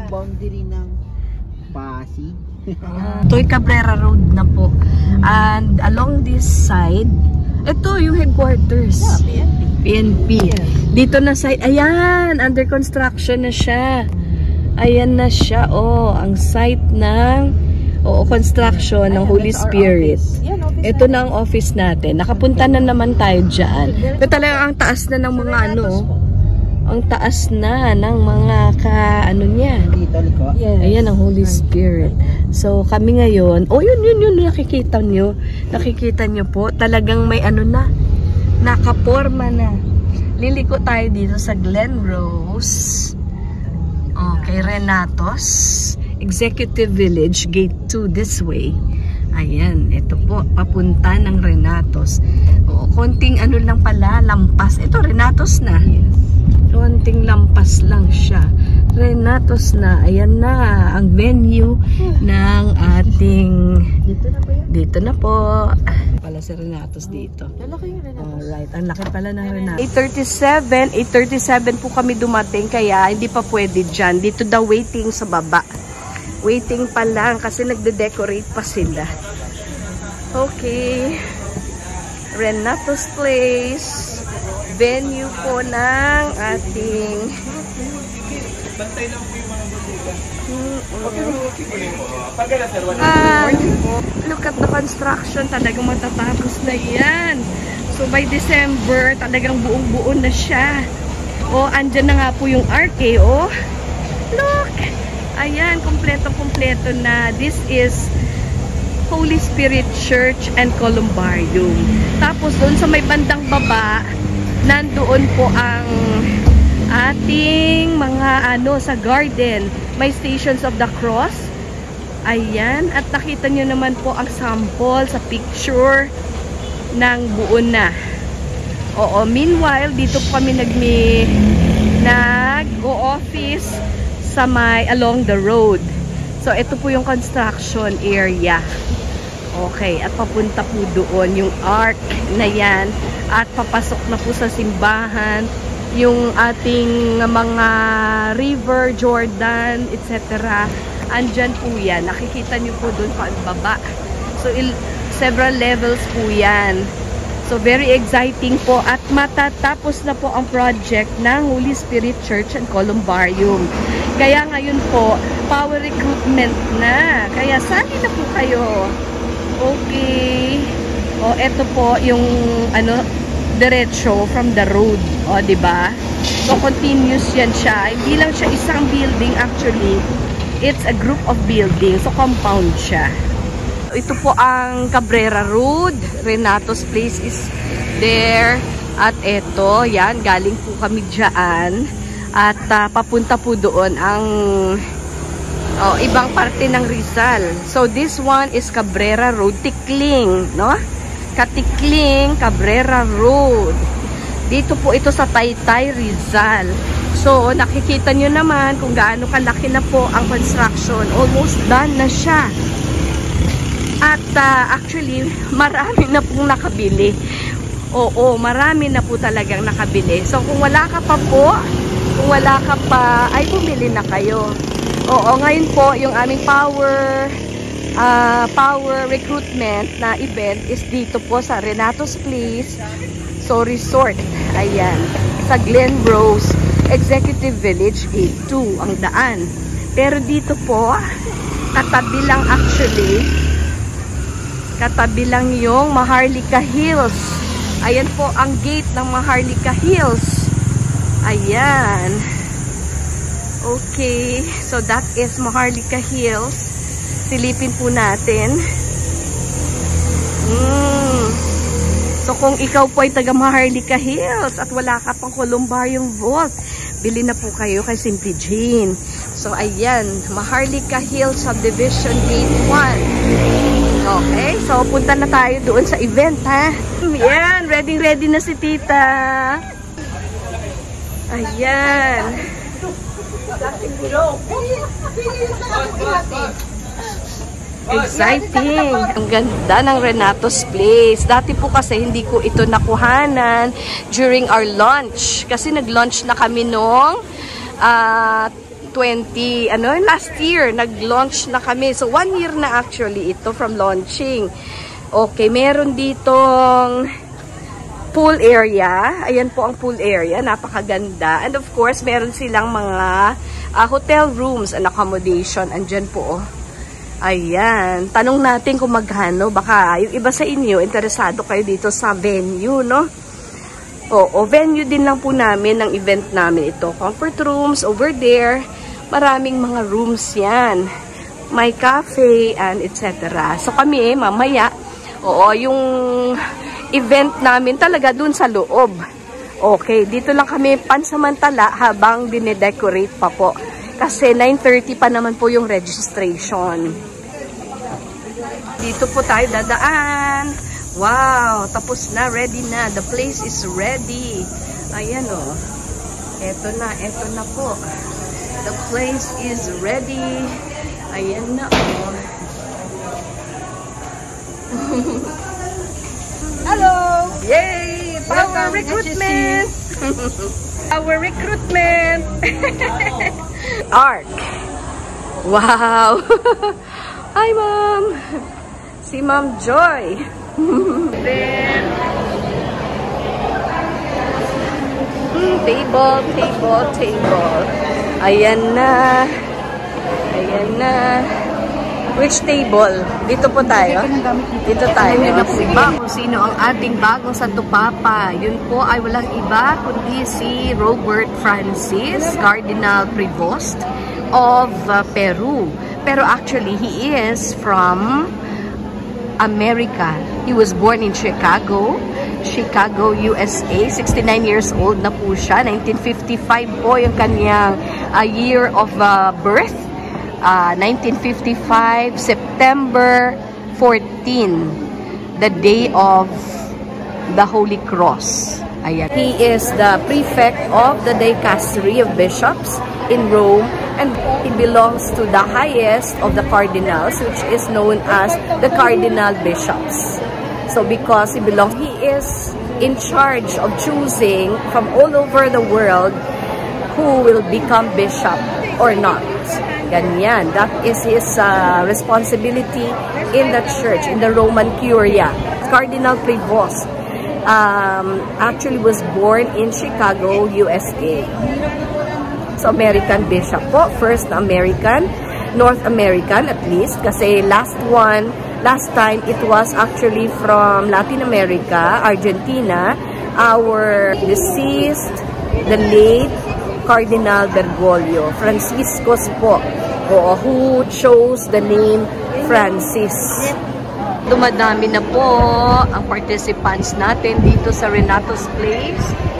boundary ng Pasig. Toy Cabrera Road na po. And along this side, ito yung headquarters. PNP. Dito na side, ayan, under construction na siya. Ayan na siya, oh, ang site ng construction ng Holy Spirit. Ito na ang office natin. Nakapunta na naman tayo dyan. Ito talaga ang taas na ng mga ang taas na ng mga ano niya. Ayan ang Holy Spirit. So kami ngayon, yun nakikita nyo. Nakikita nyo po, talagang may nakaporma na. Liliko tayo dito sa Glen Rose. Kay Renatos Executive Village, Gate 2 this way. Ayan, ito po, papunta ng Renatos. Konting lang pala, lampas. Ito, Renatos na. Konting lampas lang siya. Renatos na. Ayan na ang venue ng ating... Dito na po. Pala si Renatos dito. Alright, ang laki pala ng Renatos. 8:37 po kami dumating, kaya hindi pa pwede dyan. Dito daw waiting sa baba. Waiting pa lang kasi nagde-decorate pa sila. Okay. Renatos Place. Venue po ng ating look at the construction. Talagang matatapos na yan. So by December, talagang buong-buo na siya. Andyan na nga po yung arke. Look! Ayan, kompleto-kompleto na. This is Holy Spirit Church and Columbarium. Tapos doon sa may bandang baba, nandoon po ang ating mga sa garden. May Stations of the Cross. Ayan. At nakita nyo naman po ang sample sa picture ng buo na. Meanwhile, dito po kami nag-o-office sa along the road. So, ito po yung construction area. Okay, at papunta po doon yung ark na yan. At papasok na po sa simbahan yung ating mga river, Jordan, etc. Andyan po yan. Nakikita nyo po doon pababa. So, several levels po yan. So, very exciting po. At matatapos na po ang project ng Holy Spirit Church and Columbarium. Kaya ngayon po, power recruitment na. Kaya sali na po kayo. Okay. Ito po yung diretso from the road. Diba? So, continuous yan siya. Hindi lang siya isang building actually. It's a group of buildings. So, compound siya. Ito po ang Cabrera Road. Renatos Place is there. At ito, yan, galing po kami dyan. At papunta po doon ang ibang parte ng Rizal. So, this one is Cabrera Road. Tikling, no? Katikling, Cabrera Road. Dito po ito sa Taytay, Rizal. So, nakikita nyo naman kung gaano kalaki na po ang construction. Almost done na siya. At actually, marami na pong nakabili. Marami na po talagang nakabili. So, kung wala ka pa po, ay bumili na kayo. Ngayon po, yung aming power recruitment na event is dito po sa Renatos Place. So, resort. Ayan. Sa Glen Rose Executive Village, Gate 2 ang daan. Pero dito po, katabi lang yung Maharlika Hills. Ayan po ang gate ng Maharlika Hills. Ayan. Okay. So, that is Maharlika Hills. Silipin po natin. So, kung ikaw po ay taga Maharlika Hills at wala ka pang Columbarium Vault, bili na po kayo kay Simply Jane. So, ayan. Maharlika Hills Subdivision Gate 1. Okay. So, punta na tayo doon sa event, ha? Ayan. Ready na si Tita. Ayan. Exciting. Ang ganda ng Renatos Place. Dati po kasi hindi ko ito nakuhanan during our lunch. Kasi nag-lunch na kami noong last year, nag-launch na kami. So, 1 year na actually ito from launching. Okay, meron ditong pool area. Ayan po ang pool area. Napakaganda. And of course, meron silang mga hotel rooms and accommodation. Andyan po, oh. Ayan. Tanong natin kung magkano. Baka yung iba sa inyo, interesado kayo dito sa venue, no? Oo, venue din lang po namin ng event namin ito. Comfort rooms over there. Maraming mga rooms yan. May cafe and etc. So kami mamaya, yung event namin talaga dun sa loob. Okay, dito lang kami pansamantala habang dinedecorate pa po. Kasi 9:30 pa naman po yung registration. Dito po tayo dadaan. Wow, tapos na, ready na. The place is ready. Ayan o. Eto na po. The place is ready. Ayan na o. Hello! Yay! Power recruitment! Our recruitment! Arc! Wow! Hi, Mom! Si Ma'am Joy! Then, table. Ayan na. Which table? Dito po tayo. Dito tayo. Kung sino ang ating bagong Santo Papa. Yun po ay walang iba kundi si Robert Francis, Cardinal Prevost of Peru. Pero actually, he is from America. He was born in Chicago, USA. 69 years old na po siya. 1955 po yung kanyang year of birth. 1955, September 14, the day of the Holy Cross. Ayan. He is the prefect of the Dicastery of Bishops in Rome, and he belongs to the highest of the cardinals, which is known as the Cardinal Bishops. So because he is in charge of choosing from all over the world who will become bishop or not. Ganyan. That is his responsibility in the church, in the Roman Curia. Cardinal Prevost actually was born in Chicago, USA. So, American bishop po. First American, North American at least. Kasi last time, it was actually from Latin America, Argentina. Our deceased, the late Cardinal Bergoglio, Franciscus po, who chose the name Francis. Dumadami na po ang participants natin dito sa Renato's Place.